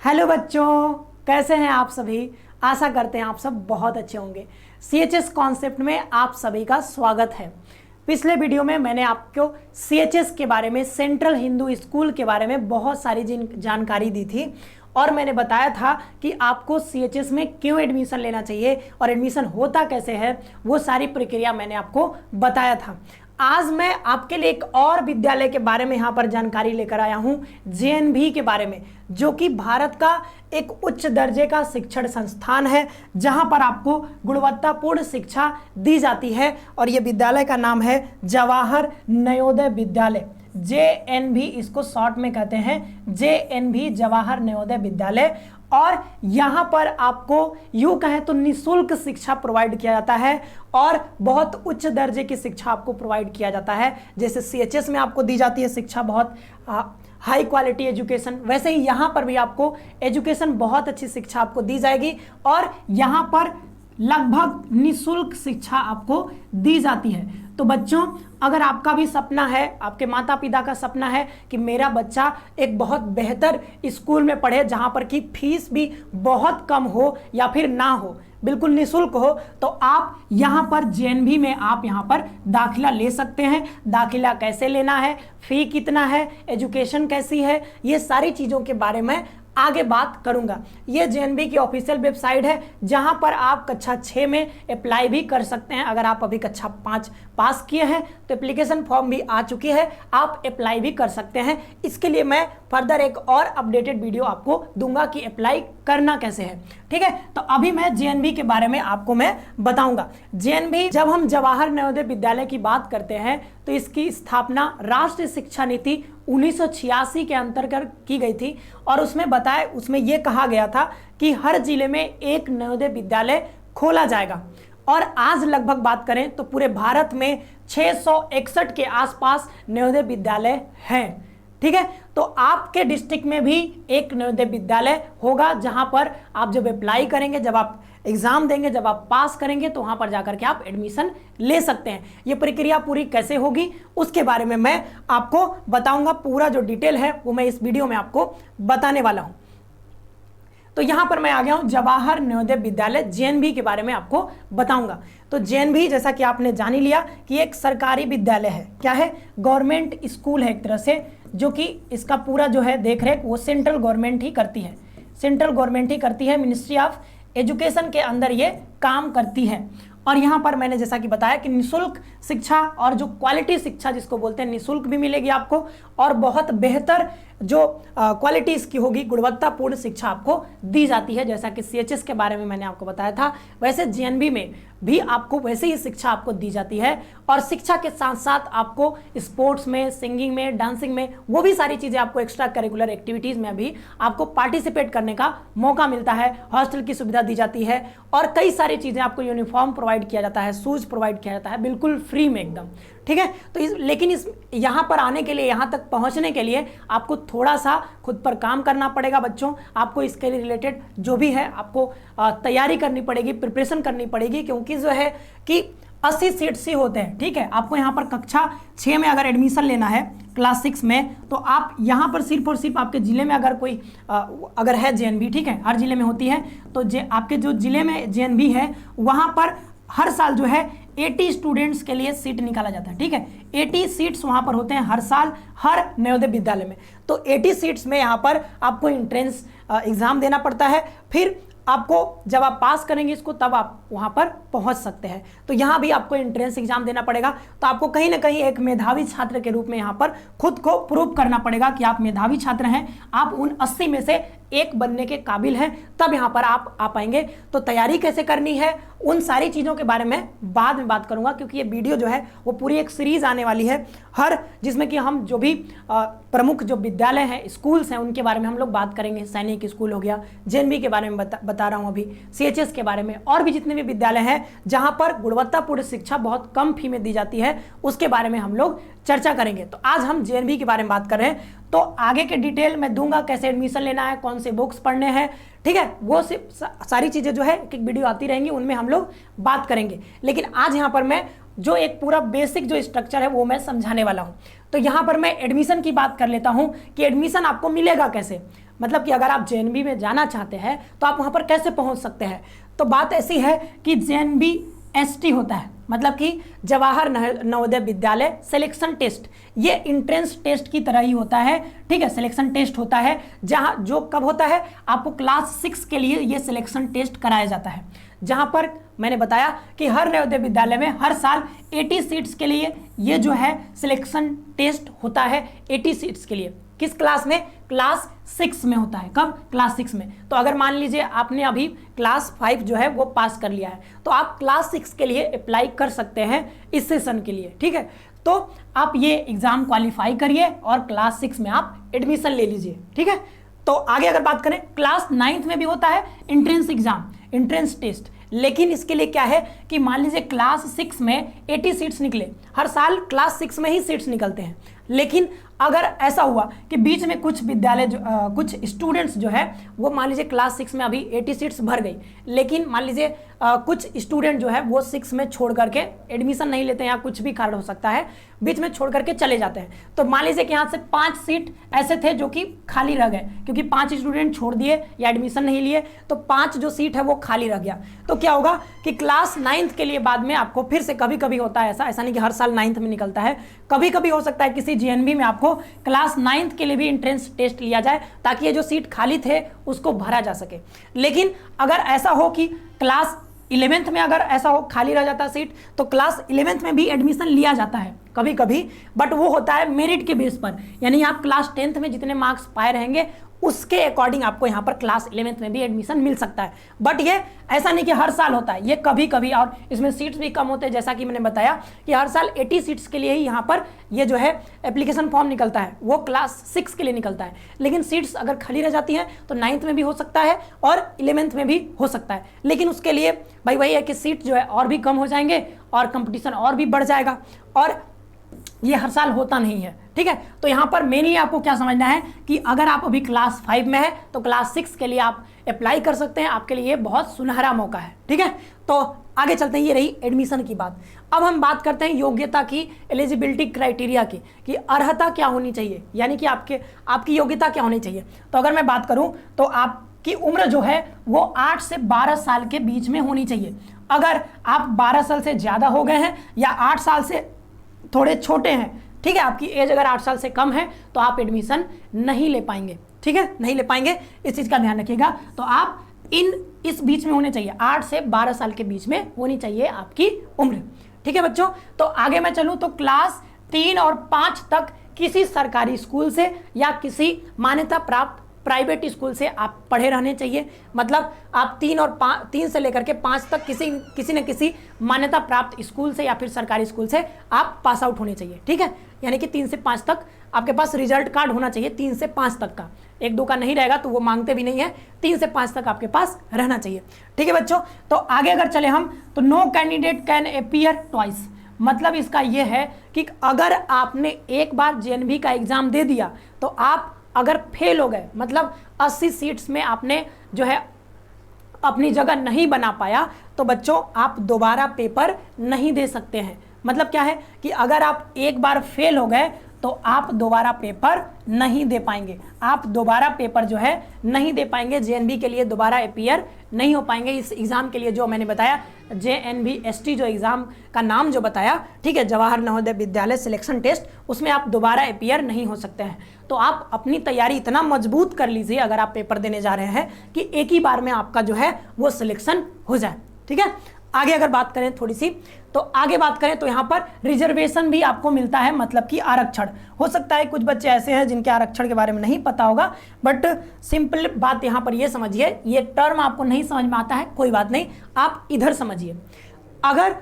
Hello बच्चों, कैसे हैं आप सभी। आशा करते हैं आप सब बहुत अच्छे होंगे। सीएचएस कॉन्सेप्ट में आप सभी का स्वागत है। पिछले वीडियो में मैंने आपको सीएचएस के बारे में, सेंट्रल हिंदू स्कूल के बारे में बहुत सारी जानकारी दी थी और मैंने बताया था कि आपको सीएचएस में क्यों एडमिशन लेना चाहिए और एडमिशन होता कैसे है, वो सारी प्रक्रिया मैंने आपको बताया था। आज मैं आपके लिए एक और विद्यालय के बारे में यहाँ पर जानकारी लेकर आया हूँ, जेएनवी के बारे में, जो कि भारत का एक उच्च दर्जे का शिक्षण संस्थान है जहाँ पर आपको गुणवत्तापूर्ण शिक्षा दी जाती है। और ये विद्यालय का नाम है जवाहर नवोदय विद्यालय, जेएनवी इसको शॉर्ट में कहते हैं, जेएनवी जवाहर नवोदय विद्यालय। और यहाँ पर आपको यूँ कहें तो निःशुल्क शिक्षा प्रोवाइड किया जाता है और बहुत उच्च दर्जे की शिक्षा आपको प्रोवाइड किया जाता है। जैसे सीएचएस में आपको दी जाती है शिक्षा, बहुत हाई क्वालिटी एजुकेशन, वैसे ही यहाँ पर भी आपको एजुकेशन, बहुत अच्छी शिक्षा आपको दी जाएगी और यहाँ पर लगभग निःशुल्क शिक्षा आपको दी जाती है। तो बच्चों, अगर आपका भी सपना है, आपके माता पिता का सपना है कि मेरा बच्चा एक बहुत बेहतर स्कूल में पढ़े जहाँ पर कि फीस भी बहुत कम हो या फिर ना हो, बिल्कुल निःशुल्क हो, तो आप यहाँ पर जेएनवी में आप यहाँ पर दाखिला ले सकते हैं। दाखिला कैसे लेना है, फी कितना है, एजुकेशन कैसी है, ये सारी चीज़ों के बारे में आगे बात करूंगा। ये जेएनवी की ऑफिशियल वेबसाइट है जहां पर आप कक्षा 6 में अप्लाई भी कर सकते हैं। अगर आप अभी कक्षा 5 पास किए हैं तो एप्लीकेशन फॉर्म भी आ चुकी है, आप अप्लाई भी कर सकते हैं। इसके लिए मैं फर्दर एक और अपडेटेड वीडियो आपको दूंगा कि अप्लाई करना कैसे है, ठीक है। तो अभी मैं जेएनवी के बारे में आपको मैं बताऊंगा। जेएनवी, जब हम जवाहर नवोदय विद्यालय की बात करते हैं तो इसकी स्थापना राष्ट्रीय शिक्षा नीति 1986 के अंतर्गत की गई थी और उसमें यह कहा गया था कि हर जिले में एक नवोदय विद्यालय खोला जाएगा। और आज लगभग बात करें तो पूरे भारत में 661 के आसपास नवोदय विद्यालय हैं, ठीक है। तो आपके डिस्ट्रिक्ट में भी एक नवोदय विद्यालय होगा जहां पर आप जब अप्लाई करेंगे, जब आप एग्जाम देंगे, जब आप पास करेंगे तो वहां पर जाकर के आप एडमिशन ले सकते हैं। ये प्रक्रिया पूरी कैसे होगी उसके बारे में मैं आपको बताऊंगा। पूरा जो डिटेल है वो मैं इस वीडियो में आपको बताने वाला हूं। तो यहां पर मैं आ गया हूं जवाहर नवोदय विद्यालय, जेएनवी के बारे में आपको बताऊंगा। तो जेएनवी, जैसा कि आपने जान ही लिया कि एक सरकारी विद्यालय है। क्या है? गवर्नमेंट स्कूल है एक तरह से, जो कि इसका पूरा जो है देख रेख वो सेंट्रल गवर्नमेंट ही करती है। सेंट्रल गवर्नमेंट ही करती है, मिनिस्ट्री ऑफ एजुकेशन के अंदर ये काम करती है। और यहाँ पर मैंने जैसा कि बताया कि निःशुल्क शिक्षा और जो क्वालिटी शिक्षा जिसको बोलते हैं, निःशुल्क भी मिलेगी आपको और बहुत बेहतर जो क्वालिटी इसकी होगी, गुणवत्तापूर्ण शिक्षा आपको दी जाती है। जैसा कि सीएचएस के बारे में मैंने आपको बताया था, वैसे जेएनवी में भी आपको वैसे ही शिक्षा आपको दी जाती है। और शिक्षा के साथ साथ आपको स्पोर्ट्स में, सिंगिंग में, डांसिंग में, वो भी सारी चीज़ें आपको एक्स्ट्रा करिकुलर एक्टिविटीज़ में भी आपको पार्टिसिपेट करने का मौका मिलता है। हॉस्टल की सुविधा दी जाती है और कई सारी चीज़ें आपको, यूनिफॉर्म प्रोवाइड किया जाता है, शूज़ प्रोवाइड किया जाता है, बिल्कुल फ्री में एकदम, ठीक है। तो लेकिन यहाँ पर आने के लिए, यहाँ तक पहुँचने के लिए आपको थोड़ा सा खुद पर काम करना पड़ेगा बच्चों। आपको इसके लिए रिलेटेड जो भी है आपको तैयारी करनी पड़ेगी, प्रिपरेशन करनी पड़ेगी, क्योंकि जो है कि 80 सीट्स ही होते हैं, ठीक है। आपको यहाँ पर कक्षा 6 में अगर एडमिशन लेना है, क्लास 6 में, तो आप यहाँ पर सिर्फ और सिर्फ आपके ज़िले में अगर कोई अगर है जेएनवी, ठीक है, हर ज़िले में होती है, तो आपके जो ज़िले में जेएनवी है वहाँ पर हर साल जो है 80 स्टूडेंट्स के लिए सीट निकाला जाता है, ठीक है। 80 सीट्स वहाँ पर होते हैं हर साल हर नवोदय विद्यालय में। तो 80 सीट्स में यहाँ पर आपको एंट्रेंस एग्ज़ाम देना पड़ता है, फिर आपको जब आप पास करेंगे इसको तब आप वहाँ पर पहुँच सकते हैं। तो यहाँ भी आपको एंट्रेंस एग्जाम देना पड़ेगा। तो आपको कहीं ना कहीं एक मेधावी छात्र के रूप में यहाँ पर खुद को प्रूव करना पड़ेगा कि आप मेधावी छात्र हैं, आप उन 80 में से एक बनने के काबिल हैं, तब यहाँ पर आप आ पाएंगे। तो तैयारी कैसे करनी है, उन सारी चीज़ों के बारे में बाद में बात करूँगा, क्योंकि ये वीडियो जो है वो पूरी एक सीरीज़ आने वाली है जिसमें कि हम जो भी प्रमुख जो विद्यालय हैं, स्कूल्स हैं, उनके बारे में हम लोग बात करेंगे। सैनिक स्कूल हो गया, जेएनवी के बारे में बता रहा हूँ अभी, सीएचएस के बारे में, और भी जितने भी विद्यालय हैं जहाँ पर गुणवत्तापूर्ण शिक्षा बहुत कम फी में दी जाती है, उसके बारे में हम लोग चर्चा करेंगे। तो आज हम जेएनवी के बारे में बात कर रहे हैं, तो आगे के डिटेल मैं दूंगा, कैसे एडमिशन लेना है, कौन से बुक्स पढ़ने हैं, ठीक है। वो सारी चीज़ें जो है एक एक वीडियो आती रहेंगी, उनमें हम लोग बात करेंगे। लेकिन आज यहाँ पर मैं जो एक पूरा बेसिक जो स्ट्रक्चर है वो मैं समझाने वाला हूँ। तो यहाँ पर मैं एडमिशन की बात कर लेता हूँ कि एडमिशन आपको मिलेगा कैसे। मतलब कि अगर आप जेएनबी में जाना चाहते हैं तो आप वहाँ पर कैसे पहुँच सकते हैं। तो बात ऐसी है कि JNBST होता है, मतलब कि जवाहर नवोदय विद्यालय सिलेक्शन टेस्ट। ये एंट्रेंस टेस्ट की तरह ही होता है, ठीक है, सिलेक्शन टेस्ट होता है, जहाँ जो कब होता है, आपको क्लास 6 के लिए ये सिलेक्शन टेस्ट कराया जाता है, जहाँ पर मैंने बताया कि हर नवोदय विद्यालय में हर साल 80 सीट्स के लिए ये जो है सिलेक्शन टेस्ट होता है। 80 सीट्स के लिए किस क्लास में, क्लास 6 में होता है। कब, क्लास 6 में। तो अगर मान लीजिए आपने अभी क्लास 5 जो है वो पास कर लिया है, तो आप क्लास 6 के लिए अप्लाई कर सकते हैं इस सेशन के लिए, ठीक है। तो आप ये एग्जाम क्वालिफाई करिए और क्लास 6 में आप एडमिशन ले लीजिए, ठीक है। तो आगे अगर बात करें, क्लास 9th में भी होता है एंट्रेंस एग्जाम, एंट्रेंस टेस्ट, लेकिन इसके लिए क्या है कि मान लीजिए क्लास 6 में 80 सीट्स निकले, हर साल क्लास 6 में ही सीट्स निकलते हैं, लेकिन अगर ऐसा हुआ कि बीच में कुछ विद्यालय कुछ स्टूडेंट्स जो है वो मान लीजिए क्लास 6 में अभी 80 सीट्स भर गई, लेकिन मान लीजिए कुछ स्टूडेंट जो है वो 6 में छोड़ करके एडमिशन नहीं लेते हैं या कुछ भी कारण हो सकता है, बीच में छोड़ करके चले जाते हैं। तो मान लीजिए कि यहाँ से 5 सीट ऐसे थे जो कि खाली रह गए, क्योंकि 5 स्टूडेंट छोड़ दिए या एडमिशन नहीं लिए, तो 5 जो सीट है वो खाली रह गया। तो क्या होगा कि क्लास 9th के लिए बाद में आपको फिर से, कभी कभी होता है ऐसा नहीं कि हर साल 9th में निकलता है, कभी कभी हो सकता है किसी JNB में आपको क्लास 9th के लिए भी एंट्रेंस टेस्ट लिया जाए, ताकि ये जो सीट खाली थे उसको भरा जा सके। लेकिन अगर ऐसा हो कि क्लास 11th में अगर ऐसा हो खाली रह जाता सीट, तो क्लास 11th में भी एडमिशन लिया जाता है कभी कभी, बट वो होता है मेरिट के बेस पर, यानी आप क्लास 10th में जितने मार्क्स पाए रहेंगे उसके अकॉर्डिंग आपको यहाँ पर क्लास 11th में भी एडमिशन मिल सकता है। बट ये ऐसा नहीं कि हर साल होता है, ये कभी कभी, और इसमें सीट्स भी कम होते हैं, जैसा कि मैंने बताया कि हर साल 80 सीट्स के लिए ही यहाँ पर ये जो है एप्लीकेशन फॉर्म निकलता है, वो क्लास 6 के लिए निकलता है। लेकिन सीट्स अगर खाली रह जाती हैं तो 9th में भी हो सकता है और 11th में भी हो सकता है, लेकिन उसके लिए भाई वही है कि सीट जो है और भी कम हो जाएंगे और कंपटीशन और भी बढ़ जाएगा, और ये हर साल होता नहीं है, ठीक है। तो यहाँ पर मेनली आपको क्या समझना है कि अगर आप अभी क्लास 5 में है तो क्लास 6 के लिए आप अप्लाई कर सकते हैं, आपके लिए ये बहुत सुनहरा मौका है, ठीक है। तो आगे चलते हैं, ये रही एडमिशन की बात। अब हम बात करते हैं योग्यता की, एलिजिबिलिटी क्राइटेरिया की, कि अर्हता क्या होनी चाहिए, यानी कि आपकी योग्यता क्या होनी चाहिए। तो अगर मैं बात करूँ तो आपकी उम्र जो है वो 8 से 12 साल के बीच में होनी चाहिए। अगर आप 12 साल से ज़्यादा हो गए हैं या 8 साल से थोड़े छोटे हैं, ठीक है, आपकी एज अगर 8 साल से कम है तो आप एडमिशन नहीं ले पाएंगे, ठीक है, नहीं ले पाएंगे, इस चीज़ का ध्यान रखिएगा। तो आप इस बीच में होने चाहिए, 8 से 12 साल के बीच में होनी चाहिए आपकी उम्र, ठीक है बच्चों। तो आगे मैं चलूँ तो क्लास 3 और 5 तक किसी सरकारी स्कूल से या किसी मान्यता प्राप्त प्राइवेट स्कूल से आप पढ़े रहने चाहिए। मतलब आप 3 से लेकर के 5 तक किसी न किसी मान्यता प्राप्त स्कूल से या फिर सरकारी स्कूल से आप पास आउट होने चाहिए, ठीक है। यानी कि 3 से 5 तक आपके पास रिजल्ट कार्ड होना चाहिए, 3 से 5 तक का, 1-2 का नहीं रहेगा तो वो मांगते भी नहीं है, 3 से 5 तक आपके पास रहना चाहिए, ठीक है बच्चों। तो आगे अगर चले हम तो no candidate can appear twice, मतलब इसका ये है कि अगर आपने एक बार JNB का एग्जाम दे दिया तो आप अगर फेल हो गए, मतलब 80 सीट्स में आपने जो है अपनी जगह नहीं बना पाया, तो बच्चों आप दोबारा पेपर नहीं दे सकते हैं। मतलब क्या है कि अगर आप एक बार फेल हो गए तो आप दोबारा पेपर नहीं दे पाएंगे, आप दोबारा पेपर जो है नहीं दे पाएंगे, JNB के लिए दोबारा अपीयर नहीं हो पाएंगे। इस एग्ज़ाम के लिए जो मैंने बताया JNBST जो एग्ज़ाम का नाम जो बताया, ठीक है, जवाहर नवोदय विद्यालय सिलेक्शन टेस्ट, उसमें आप दोबारा अपीयर नहीं हो सकते हैं। तो आप अपनी तैयारी इतना मजबूत कर लीजिए अगर आप पेपर देने जा रहे हैं कि एक ही बार में आपका जो है वो सिलेक्शन हो जाए, ठीक है। आगे अगर बात करें थोड़ी सी, तो आगे बात करें तो यहाँ पर रिजर्वेशन भी आपको मिलता है, मतलब कि आरक्षण। हो सकता है कुछ बच्चे ऐसे हैं जिनके आरक्षण के बारे में नहीं पता होगा, बट सिंपल बात यहाँ पर ये समझिए, ये टर्म आपको नहीं समझ में आता है कोई बात नहीं, आप इधर समझिए। अगर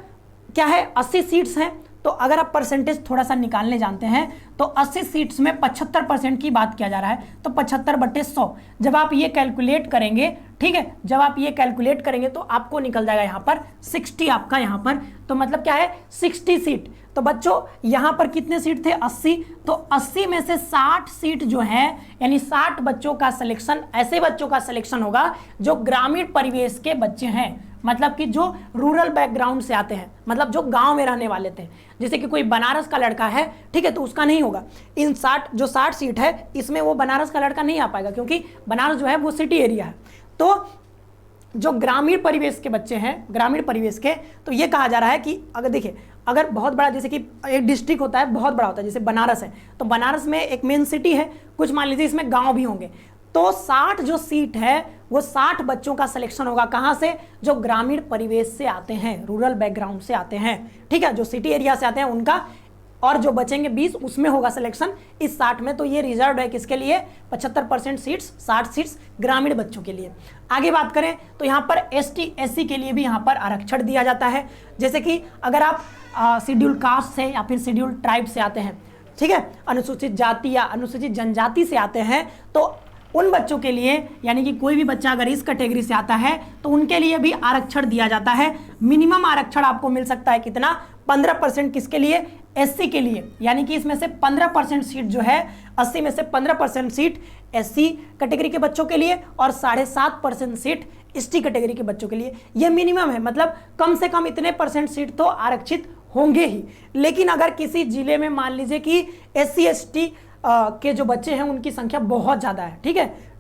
क्या है 80 सीट्स हैं, तो अगर आप परसेंटेज थोड़ा सा निकालने जानते हैं तो 80 सीट्स में 75% की बात किया जा रहा है, तो 75/100 जब आप ये कैलकुलेट करेंगे, ठीक है, जब आप ये कैलकुलेट करेंगे तो आपको निकल जाएगा यहाँ पर 60 आपका यहाँ पर, तो मतलब क्या है 60 सीट। तो बच्चों यहाँ पर कितने सीट थे 80, तो 80 में से 60 सीट जो है, यानी 60 बच्चों का सिलेक्शन, ऐसे बच्चों का सिलेक्शन होगा जो ग्रामीण परिवेश के बच्चे हैं, मतलब कि जो रूरल बैकग्राउंड से आते हैं, मतलब जो गांव में रहने वाले थे, जैसे कि कोई बनारस का लड़का है, ठीक है, तो उसका नहीं होगा। इन 60 सीट है इसमें वो बनारस का लड़का नहीं आ पाएगा, क्योंकि बनारस जो है वो सिटी एरिया है। तो जो ग्रामीण परिवेश के बच्चे हैं, ग्रामीण परिवेश के, तो ये कहा जा रहा है कि अगर देखिए, अगर बहुत बड़ा, जैसे कि एक डिस्ट्रिक्ट होता है, बहुत बड़ा होता है, जैसे बनारस है, तो बनारस में एक मेन सिटी है, कुछ मान लीजिए इसमें गांव भी होंगे, तो 60 जो सीट है वो 60 बच्चों का सिलेक्शन होगा। कहां से? जो ग्रामीण परिवेश से आते हैं, रूरल बैकग्राउंड से आते हैं, ठीक है, जो सिटी एरिया से आते हैं उनका, और जो बचेंगे 20 उसमें होगा सिलेक्शन इस 60 में। तो ये रिजर्व है किसके लिए? 75% सीट्स, 60 सीट्स ग्रामीण बच्चों के लिए। आगे बात करें तो यहाँ पर ST SC के लिए भी यहाँ पर आरक्षण दिया जाता है। जैसे कि अगर आप शेड्यूल कास्ट से या फिर शेड्यूल ट्राइब से आते हैं, ठीक है, अनुसूचित जाति या अनुसूचित जनजाति से आते हैं, तो उन बच्चों के लिए, यानी कि कोई भी बच्चा अगर इस कैटेगरी से आता है तो उनके लिए भी आरक्षण दिया जाता है। मिनिमम आरक्षण आपको मिल सकता है कितना? 15%। किसके लिए? SC के लिए, यानी कि इसमें से 15% सीट जो है, 80 में से 15% सीट SC कैटेगरी के बच्चों के लिए और 7.5% सीट ST कैटेगरी के बच्चों के लिए। यह मिनिमम है, मतलब कम से कम इतने परसेंट सीट तो आरक्षित होंगे ही। लेकिन अगर किसी जिले में मान लीजिए कि SC ST के जो बच्चे हैं उनकी संख्या बहुत ज़्यादा है, ठीक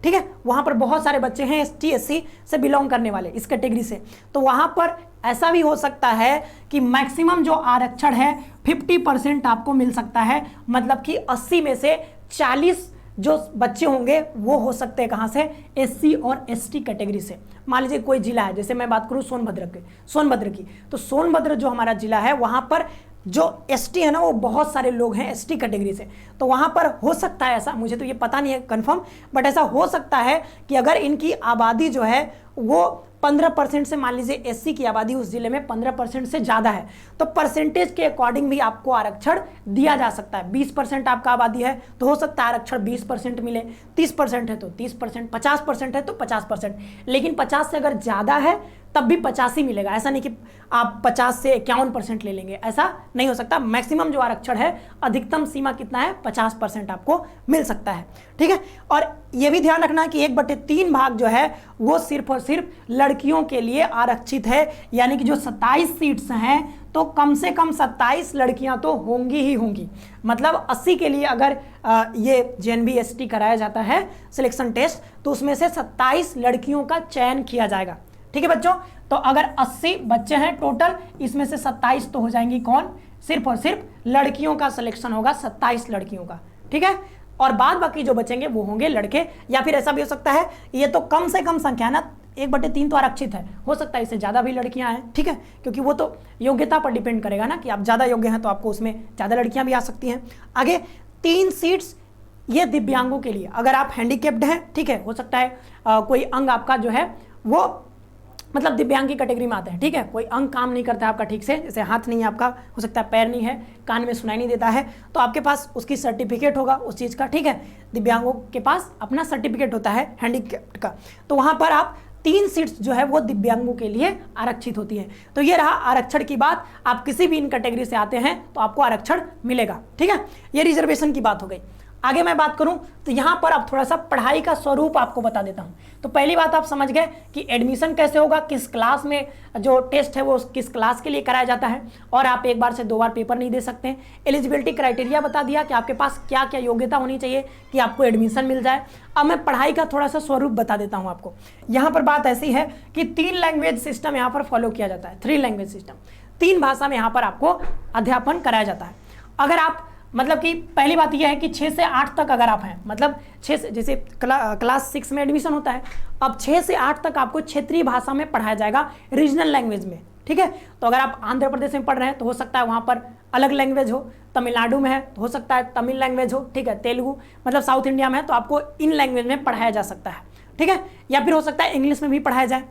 है, वहाँ पर बहुत सारे बच्चे हैं ST SC से बिलोंग करने वाले इस कैटेगरी से, तो वहाँ पर ऐसा भी हो सकता है कि मैक्सिमम जो आरक्षण है 50% आपको मिल सकता है। मतलब कि 80 में से 40 जो बच्चे होंगे वो हो सकते हैं कहाँ से? SC और ST कैटेगरी से। मान लीजिए कोई जिला है, जैसे मैं बात करूँ सोनभद्र की, तो सोनभद्र जो हमारा जिला है वहाँ पर जो ST है ना वो बहुत सारे लोग हैं ST कैटेगरी से, तो वहाँ पर हो सकता है ऐसा, मुझे तो ये पता नहीं है कंफर्म, बट ऐसा हो सकता है कि अगर इनकी आबादी जो है वो 15% से, मान लीजिए SC की आबादी उस जिले में 15% से ज़्यादा है, तो परसेंटेज के अकॉर्डिंग भी आपको आरक्षण दिया जा सकता है। 20% आपका आबादी है तो हो सकता है आरक्षण 20% मिले, 30% है तो 30%, 50% है तो 50%, लेकिन 50 से अगर ज़्यादा है तब भी 50 ही मिलेगा। ऐसा नहीं कि आप 50 से 51% ले लेंगे, ऐसा नहीं हो सकता। मैक्सिमम जो आरक्षण है, अधिकतम सीमा कितना है? 50% आपको मिल सकता है, ठीक है। और ये भी ध्यान रखना कि 1/3 भाग जो है वो सिर्फ और सिर्फ लड़कियों के लिए आरक्षित है, यानी कि जो 27 सीट्स हैं तो कम से कम 27 लड़कियां तो होंगी ही होंगी। मतलब 80 के लिए अगर ये JNB ST कराया जाता है सिलेक्शन टेस्ट, तो उसमें से 27 लड़कियों का चयन किया जाएगा, ठीक है बच्चों। तो अगर 80 बच्चे हैं टोटल, इसमें से 27 तो हो जाएंगी कौन? सिर्फ और सिर्फ लड़कियों का सिलेक्शन होगा, 27 लड़कियों का, ठीक है। और बाद बाकी जो बचेंगे वो होंगे लड़के, या फिर ऐसा भी हो सकता है, ये तो कम से कम संख्या है ना, 1/3 तो आरक्षित है, हो सकता है इससे ज़्यादा भी लड़कियां हैं, ठीक है, क्योंकि वो तो योग्यता पर डिपेंड करेगा ना, कि आप ज़्यादा योग्य हैं तो आपको उसमें ज़्यादा लड़कियां भी आ सकती हैं। आगे 3 सीट्स ये दिव्यांगों के लिए, अगर आप हैंडीकेप्ड हैं, ठीक है, हो सकता है कोई अंग आपका जो है वो मतलब दिव्यांग की कैटेगरी में आते हैं, ठीक है, कोई अंग काम नहीं करता है आपका ठीक से, जैसे हाथ नहीं है आपका, हो सकता है पैर नहीं है, कान में सुनाई नहीं देता है, तो आपके पास उसकी सर्टिफिकेट होगा उस चीज़ का, ठीक है। दिव्यांगों के पास अपना सर्टिफिकेट होता है हैंडीकैप्ड का, तो वहाँ पर आप 3 सीट्स जो है वो दिव्यांगों के लिए आरक्षित होती है। तो ये रहा आरक्षण की बात, आप किसी भी इन कैटेगरी से आते हैं तो आपको आरक्षण मिलेगा, ठीक है। ये रिजर्वेशन की बात हो गई। आगे मैं बात करूं तो यहाँ पर अब थोड़ा सा पढ़ाई का स्वरूप आपको बता देता हूँ। तो पहली बात आप समझ गए कि एडमिशन कैसे होगा, किस क्लास में जो टेस्ट है वो किस क्लास के लिए कराया जाता है, और आप एक बार से 2 बार पेपर नहीं दे सकते। एलिजिबिलिटी क्राइटेरिया बता दिया कि आपके पास क्या क्या योग्यता होनी चाहिए कि आपको एडमिशन मिल जाए। अब मैं पढ़ाई का थोड़ा सा स्वरूप बता देता हूँ आपको। यहाँ पर बात ऐसी है कि 3 लैंग्वेज सिस्टम यहाँ पर फॉलो किया जाता है, 3 लैंग्वेज सिस्टम, 3 भाषा में यहाँ पर आपको अध्यापन कराया जाता है। अगर आप मतलब कि पहली बात यह है कि 6 से 8 तक अगर आप हैं, मतलब 6 से, जैसे क्लास 6 में एडमिशन होता है, अब 6 से 8 तक आपको क्षेत्रीय भाषा में पढ़ाया जाएगा, रीजनल लैंग्वेज में, ठीक है। तो अगर आप आंध्र प्रदेश में पढ़ रहे हैं तो हो सकता है वहाँ पर अलग लैंग्वेज हो, तमिलनाडु में है तो हो सकता है तमिल लैंग्वेज हो, ठीक है, तेलुगु, मतलब साउथ इंडिया में है तो आपको इन लैंग्वेज में पढ़ाया जा सकता है, ठीक है, या फिर हो सकता है इंग्लिश में भी पढ़ाया जाए,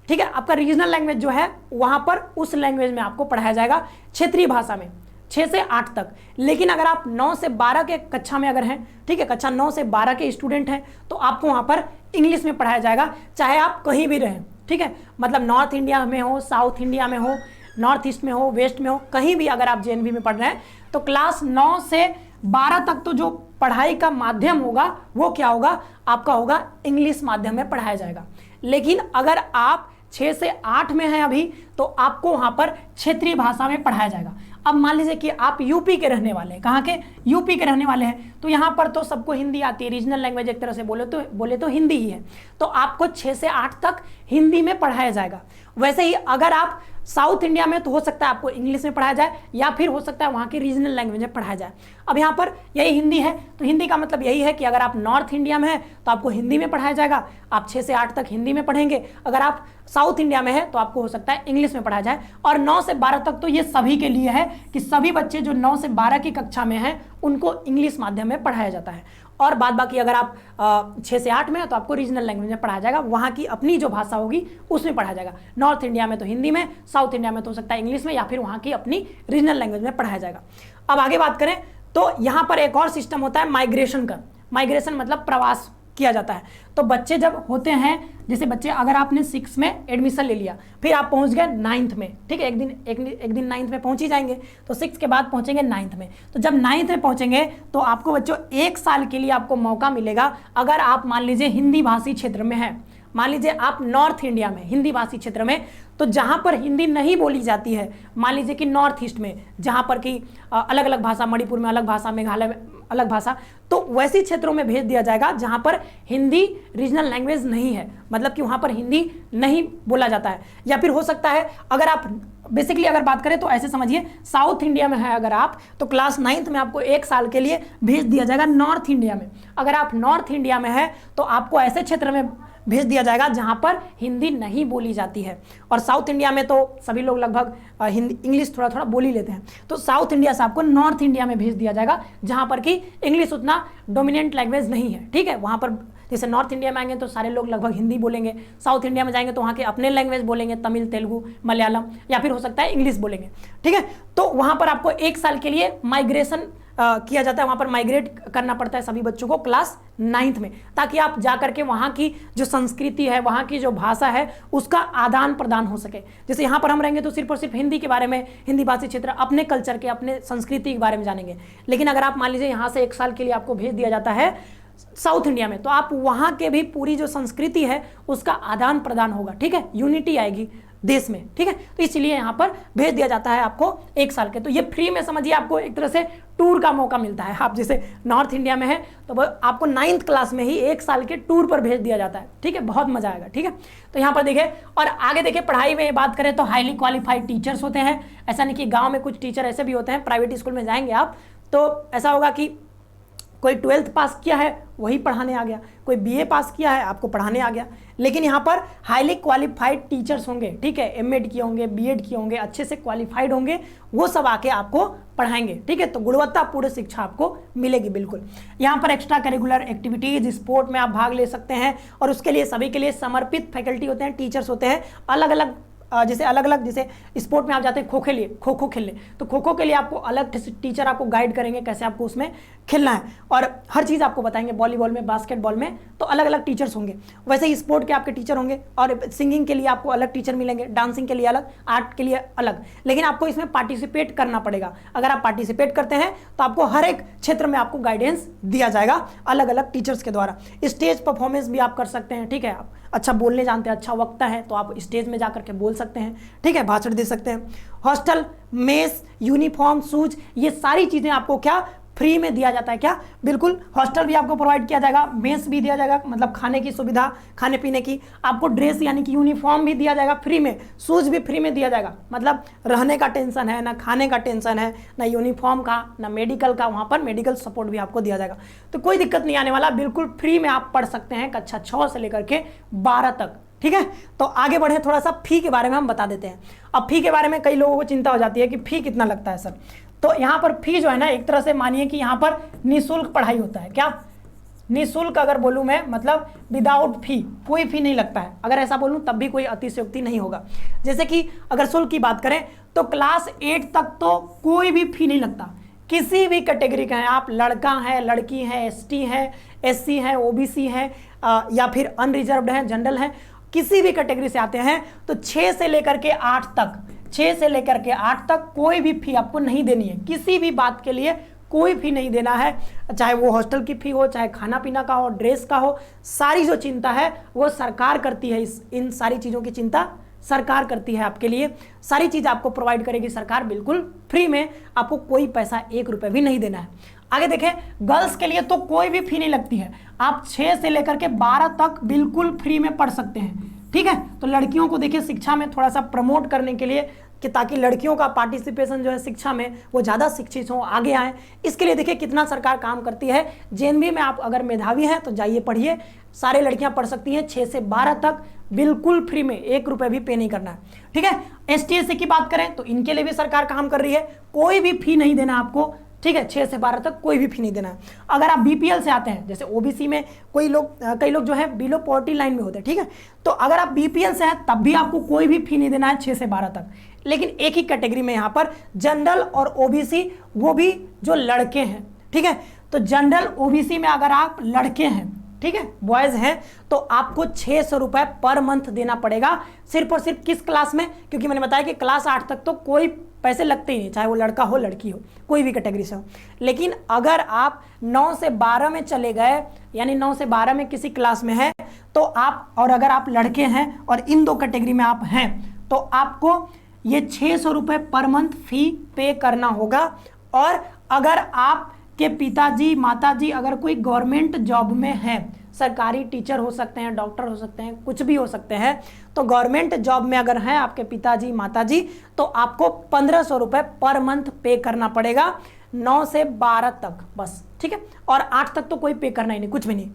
ठीक है। आपका रीजनल लैंग्वेज जो है वहाँ पर उस लैंग्वेज में आपको पढ़ाया जाएगा क्षेत्रीय भाषा में, 6 से 8 तक। लेकिन अगर आप 9 से 12 के कक्षा में अगर हैं, ठीक है, कक्षा 9 से 12 के स्टूडेंट हैं, तो आपको वहाँ पर इंग्लिश में पढ़ाया जाएगा, चाहे आप कहीं भी रहें, ठीक है, मतलब नॉर्थ इंडिया में हो, साउथ इंडिया में हो, नॉर्थ ईस्ट में हो, वेस्ट में हो, कहीं भी अगर आप JNB में पढ़ रहे हैं तो क्लास 9 से 12 तक तो जो पढ़ाई का माध्यम होगा वो क्या होगा? आपका होगा इंग्लिश माध्यम में पढ़ाया जाएगा। लेकिन अगर आप 6 से 8 में है अभी, तो आपको वहां पर क्षेत्रीय भाषा में पढ़ाया जाएगा। अब मान लीजिए कि आप यूपी के रहने वाले हैं, कहाँ के, यूपी के रहने वाले हैं, तो यहाँ पर तो सबको हिंदी आती है, रीजनल लैंग्वेज एक तरह से बोले तो हिंदी ही है, तो आपको 6 से 8 तक हिंदी में पढ़ाया जाएगा। वैसे ही अगर आप साउथ इंडिया में, तो हो सकता है आपको इंग्लिश में पढ़ाया जाए, या फिर हो सकता है वहाँ की रीजनल लैंग्वेज में पढ़ाया जाए। अब यहाँ पर यही हिंदी है, तो हिंदी का मतलब यही है कि अगर आप नॉर्थ इंडिया में है तो आपको हिंदी में पढ़ाया जाएगा, आप 6 से 8 तक हिंदी में पढ़ेंगे। अगर आप साउथ इंडिया में है तो आपको हो सकता है इंग्लिश में पढ़ाया जाए। और 9 से 12 तक तो ये सभी के लिए है कि सभी बच्चे जो 9 से 12 की कक्षा में हैं उनको इंग्लिश माध्यम में पढ़ाया जाता है। और बाद बाकी अगर आप 6 से 8 में है तो आपको रीजनल लैंग्वेज में पढ़ाया जाएगा, वहाँ की अपनी जो भाषा होगी उसमें पढ़ाया जाएगा। नॉर्थ इंडिया में तो हिंदी में, साउथ इंडिया में तो हो सकता है इंग्लिश में, या फिर वहाँ की अपनी रीजनल लैंग्वेज में पढ़ाया जाएगा। अब आगे बात करें तो यहाँ पर एक और सिस्टम होता है माइग्रेशन का। माइग्रेशन मतलब प्रवास किया जाता है। तो बच्चे जब होते हैं, जैसे बच्चे अगर आपने 6 में एडमिशन ले लिया, फिर आप पहुंच गए 9th में, ठीक है, एक दिन 9th में पहुंच ही जाएंगे, तो 6 के बाद पहुंचेंगे 9th में। तो जब 9th में पहुंचेंगे तो आपको बच्चों 1 साल के लिए आपको मौका मिलेगा। अगर आप मान लीजिए हिंदी भाषी क्षेत्र में है, मान लीजिए आप नॉर्थ इंडिया में हिंदी भाषी क्षेत्र में, तो जहां पर हिंदी नहीं बोली जाती है, मान लीजिए कि नॉर्थ ईस्ट में जहां पर कि अलग अलग भाषा, मणिपुर में अलग भाषा, मेघालय में अलग भाषा, तो वैसे क्षेत्रों में भेज दिया जाएगा जहां पर हिंदी रीजनल लैंग्वेज नहीं है, मतलब कि वहां पर हिंदी नहीं बोला जाता है। या फिर हो सकता है अगर आप बेसिकली अगर बात करें तो ऐसे समझिए, साउथ इंडिया में है अगर आप, तो क्लास 9th में आपको 1 साल के लिए भेज दिया जाएगा नॉर्थ इंडिया में। अगर आप नॉर्थ इंडिया में है तो आपको ऐसे क्षेत्र में भेज दिया जाएगा जहां पर हिंदी नहीं बोली जाती है। और साउथ इंडिया में तो सभी लोग लगभग हिंदी इंग्लिश थोड़ा थोड़ा बोल ही लेते हैं, तो साउथ इंडिया से आपको नॉर्थ इंडिया में भेज दिया जाएगा जहां पर कि इंग्लिश उतना डोमिनेंट लैंग्वेज नहीं है, ठीक है। वहां पर जैसे नॉर्थ इंडिया में आएंगे तो सारे लोग लगभग हिंदी बोलेंगे, साउथ इंडिया में जाएंगे तो वहाँ के अपने लैंग्वेज बोलेंगे, तमिल, तेलुगु, मलयालम, या फिर हो सकता है इंग्लिश बोलेंगे, ठीक है। तो वहाँ पर आपको 1 साल के लिए माइग्रेशन किया जाता है, वहाँ पर माइग्रेट करना पड़ता है सभी बच्चों को क्लास 9th में, ताकि आप जा करके वहाँ की जो संस्कृति है, वहाँ की जो भाषा है, उसका आदान प्रदान हो सके। जैसे यहाँ पर हम रहेंगे तो सिर्फ और सिर्फ हिंदी के बारे में, हिंदी भाषी क्षेत्र, अपने कल्चर के, अपने संस्कृति के बारे में जानेंगे। लेकिन अगर आप मान लीजिए यहाँ से 1 साल के लिए आपको भेज दिया जाता है साउथ इंडिया में, तो आप वहाँ के भी पूरी जो संस्कृति है उसका आदान प्रदान होगा, ठीक है, यूनिटी आएगी देश में, ठीक है। तो इसलिए यहाँ पर भेज दिया जाता है आपको 1 साल के। तो ये फ्री में समझिए आपको एक तरह से टूर का मौका मिलता है। आप जैसे नॉर्थ इंडिया में है तो आपको 9th क्लास में ही 1 साल के टूर पर भेज दिया जाता है, ठीक है, बहुत मजा आएगा, ठीक है। तो यहाँ पर देखिए, और आगे देखिए पढ़ाई में बात करें तो हाईली क्वालिफाइड टीचर्स होते हैं। ऐसा नहीं कि गाँव में कुछ टीचर ऐसे भी होते हैं, प्राइवेट स्कूल में जाएंगे आप तो ऐसा होगा कि कोई 12th पास किया है वही पढ़ाने आ गया, कोई BA पास किया है आपको पढ़ाने आ गया। लेकिन यहाँ पर हाईली क्वालिफाइड टीचर्स होंगे, ठीक है, MAd किए होंगे, BEd किए होंगे, अच्छे से क्वालिफाइड होंगे, वो सब आके आपको पढ़ाएंगे, ठीक है। तो गुणवत्तापूर्ण शिक्षा आपको मिलेगी बिल्कुल। यहाँ पर एक्स्ट्रा करिकुलर एक्टिविटीज, स्पोर्ट में आप भाग ले सकते हैं, और उसके लिए सभी के लिए समर्पित फैकल्टी होते हैं, टीचर्स होते हैं। अलग अलग जैसे स्पोर्ट में आप जाते हैं खो खो खेलने, तो खो खो के लिए आपको अलग टीचर आपको गाइड करेंगे कैसे आपको उसमें खेलना है, और हर चीज़ आपको बताएंगे। वॉलीबॉल में, बास्केटबॉल में तो अलग अलग टीचर्स होंगे, वैसे ही स्पोर्ट के आपके टीचर होंगे, और सिंगिंग के लिए आपको अलग टीचर मिलेंगे, डांसिंग के लिए अलग, आर्ट के लिए अलग। लेकिन आपको इसमें पार्टिसिपेट करना पड़ेगा। अगर आप पार्टिसिपेट करते हैं तो आपको हर एक क्षेत्र में आपको गाइडेंस दिया जाएगा अलग अलग टीचर्स के द्वारा। स्टेज परफॉर्मेंस भी आप कर सकते हैं, ठीक है, आप अच्छा बोलने जानते हैं, अच्छा वक्ता है, तो आप स्टेज में जाकर के बोल सकते हैं, ठीक है, भाषण दे सकते हैं। हॉस्टल, मेस, यूनिफॉर्म, शूज, ये सारी चीज़ें आपको क्या फ्री में दिया जाता है। क्या, बिल्कुल, हॉस्टल भी आपको प्रोवाइड किया जाएगा, मेस भी दिया जाएगा, मतलब खाने की सुविधा, खाने पीने की, आपको ड्रेस यानी कि यूनिफॉर्म भी दिया जाएगा फ्री में, शूज भी फ्री में दिया जाएगा। मतलब रहने का टेंशन है ना, खाने का टेंशन है ना, यूनिफॉर्म का ना, मेडिकल का, वहाँ पर मेडिकल सपोर्ट भी आपको दिया जाएगा। तो कोई दिक्कत नहीं आने वाला, बिल्कुल फ्री में आप पढ़ सकते हैं कक्षा 6 से लेकर के 12 तक, ठीक है। तो आगे बढ़े, थोड़ा सा फी के बारे में हम बता देते हैं। अब फी के बारे में कई लोगों को चिंता हो जाती है कि फी कितना लगता है सर। तो यहाँ पर फी जो है ना, एक तरह से मानिए कि यहाँ पर निःशुल्क पढ़ाई होता है। क्या, निःशुल्क अगर बोलूँ मैं, मतलब विदाउट फी, कोई फी नहीं लगता है। अगर ऐसा बोलूँ तब भी कोई अतिशयोक्ति नहीं होगा। जैसे कि अगर शुल्क की बात करें तो क्लास 8 तक तो कोई भी फी नहीं लगता। किसी भी कैटेगरी का है आप, लड़का है, लड़की है, ST है, SC है, OBC है, या फिर अनरिजर्व्ड है, जनरल है, किसी भी कैटेगरी से आते हैं तो 6 से लेकर के 8 तक, 6 से लेकर के 8 तक कोई भी फी आपको नहीं देनी है। किसी भी बात के लिए कोई फी नहीं देना है, चाहे वो हॉस्टल की फी हो, चाहे खाना पीना का हो, ड्रेस का हो, सारी जो चिंता है वो सरकार करती है। इन सारी चीज़ों की चिंता सरकार करती है आपके लिए, सारी चीज़ आपको प्रोवाइड करेगी सरकार बिल्कुल फ्री में, आपको कोई पैसा 1 रुपये भी नहीं देना है। आगे देखें, गर्ल्स के लिए तो कोई भी फी नहीं लगती है, आप 6 से लेकर के 12 तक बिल्कुल फ्री में पढ़ सकते हैं, ठीक है। तो लड़कियों को देखिए शिक्षा में थोड़ा सा प्रमोट करने के लिए कि ताकि लड़कियों का पार्टिसिपेशन जो है शिक्षा में वो ज़्यादा शिक्षित हो, आगे आए, इसके लिए देखिए कितना सरकार काम करती है। जेएनवी में आप अगर मेधावी हैं तो जाइए पढ़िए, सारे लड़कियां पढ़ सकती हैं 6 से 12 तक बिल्कुल फ्री में, 1 रुपये भी पे नहीं करना है, ठीक है। ST/SC की बात करें तो इनके लिए भी सरकार काम कर रही है, कोई भी फी नहीं देना आपको, ठीक है। 6 से 12 तक कोई भी फी नहीं देना है। अगर आप BPL से आते हैं, जैसे OBC में कई लोग जो है बिलो पॉवर्टी लाइन में होते हैं, ठीक है, तो अगर आप BPL से हैं तब भी आपको कोई भी फी नहीं देना है 6 से 12 तक। लेकिन एक ही कैटेगरी में यहाँ पर जनरल और OBC, वो भी जो लड़के हैं, ठीक है, तो जनरल OBC में अगर आप लड़के हैं, ठीक है, बॉयज हैं, तो आपको 600 रुपये पर मंथ देना पड़ेगा, सिर्फ और सिर्फ किस क्लास में, क्योंकि मैंने बताया कि क्लास 8 तक तो कोई पैसे लगते ही नहीं, चाहे वो लड़का हो लड़की हो, कोई भी कैटेगरी से हो। लेकिन अगर आप 9 से 12 में चले गए, यानी 9 से 12 में किसी क्लास में है, तो आप, और अगर आप लड़के हैं और इन 2 कैटेगरी में आप हैं, तो आपको ये 600 रुपये पर मंथ फी पे करना होगा। और अगर आपके पिताजी माताजी अगर कोई गवर्नमेंट जॉब में है, सरकारी टीचर हो सकते हैं, डॉक्टर हो सकते हैं, कुछ भी हो सकते हैं, तो गवर्नमेंट जॉब में अगर हैं आपके पिताजी माताजी, तो आपको 1500 रुपये पर मंथ पे करना पड़ेगा 9 से 12 तक बस, ठीक है। और 8 तक तो कोई पे करना ही नहीं, कुछ भी नहीं।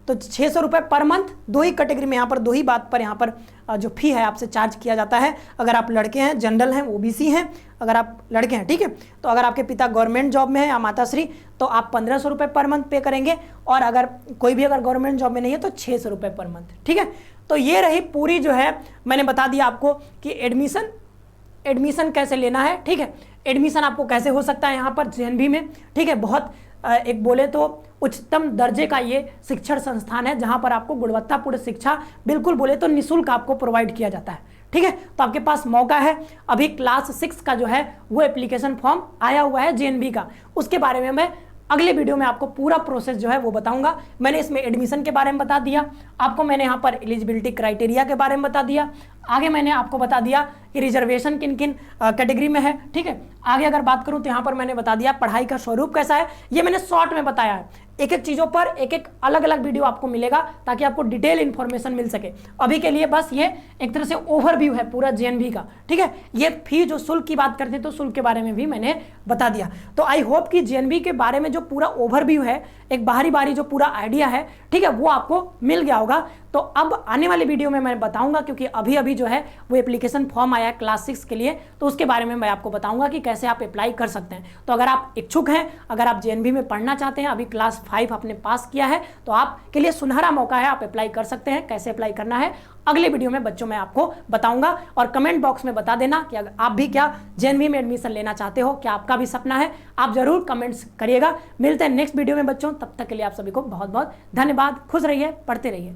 तो 600 रुपये पर मंथ, 2 ही कैटेगरी में यहाँ पर 2 ही बात पर यहाँ पर जो फी है आपसे चार्ज किया जाता है। अगर आप लड़के हैं, जनरल हैं, OBC हैं, अगर आप लड़के हैं, ठीक है, तो अगर आपके पिता गवर्नमेंट जॉब में है या माताश्री, तो आप 1500 रुपये पर मंथ पे करेंगे, और अगर कोई भी अगर गवर्नमेंट जॉब में नहीं है तो 600 रुपये पर मंथ, ठीक है। तो ये रही पूरी जो है, मैंने बता दिया आपको कि एडमिशन कैसे लेना है, ठीक है। एडमिशन आपको कैसे हो सकता है यहाँ पर जेएनवी में, ठीक है। बहुत एक बोले तो उच्चतम दर्जे का ये शिक्षण संस्थान है, जहाँ पर आपको गुणवत्तापूर्ण शिक्षा बिल्कुल बोले तो निःशुल्क आपको प्रोवाइड किया जाता है, ठीक है। तो आपके पास मौका है, अभी क्लास 6 का जो है वो एप्लीकेशन फॉर्म आया हुआ है जेएनवी का, उसके बारे में मैं अगले वीडियो में आपको पूरा प्रोसेस जो है वो बताऊंगा। मैंने इसमें एडमिशन के बारे में बता दिया आपको, मैंने यहाँ पर एलिजिबिलिटी क्राइटेरिया के बारे में बता दिया, आगे मैंने आपको बता दिया कि रिजर्वेशन किन किन कैटेगरी में है, ठीक है। आगे अगर बात करूँ तो यहाँ पर मैंने बता दिया पढ़ाई का स्वरूप कैसा है, ये मैंने शॉर्ट में बताया है। एक एक चीज़ों पर एक एक अलग अलग वीडियो आपको मिलेगा ताकि आपको डिटेल इन्फॉर्मेशन मिल सके। अभी के लिए बस ये एक तरह से ओवरव्यू है पूरा जेएनवी का, ठीक है। ये फी जो शुल्क की बात करते हैं तो शुल्क के बारे में भी मैंने बता दिया। तो आई होप कि जेएनवी के बारे में जो पूरा ओवरव्यू है, एक बारी जो पूरा आइडिया है, ठीक है, वो आपको मिल गया होगा। तो अब आने वाली वीडियो में मैं बताऊंगा, क्योंकि अभी जो है वो एप्लीकेशन फॉर्म आया है क्लास 6 के लिए, तो उसके बारे में मैं आपको बताऊंगा कि कैसे आप अप्लाई कर सकते हैं। तो अगर आप इच्छुक हैं, अगर आप जेएनवी में पढ़ना चाहते हैं, अभी क्लास 5 आपने पास किया है, तो आपके लिए सुनहरा मौका है, आप अप्लाई कर सकते हैं। कैसे अप्लाई करना है अगले वीडियो में बच्चों मैं आपको बताऊंगा, और कमेंट बॉक्स में बता देना कि अगर आप भी क्या जेएनवी में एडमिशन लेना चाहते हो, क्या आपका भी सपना है, आप जरूर कमेंट्स करिएगा। मिलते हैं नेक्स्ट वीडियो में बच्चों, तब तक के लिए आप सभी को बहुत बहुत धन्यवाद। खुश रहिए, पढ़ते रहिए।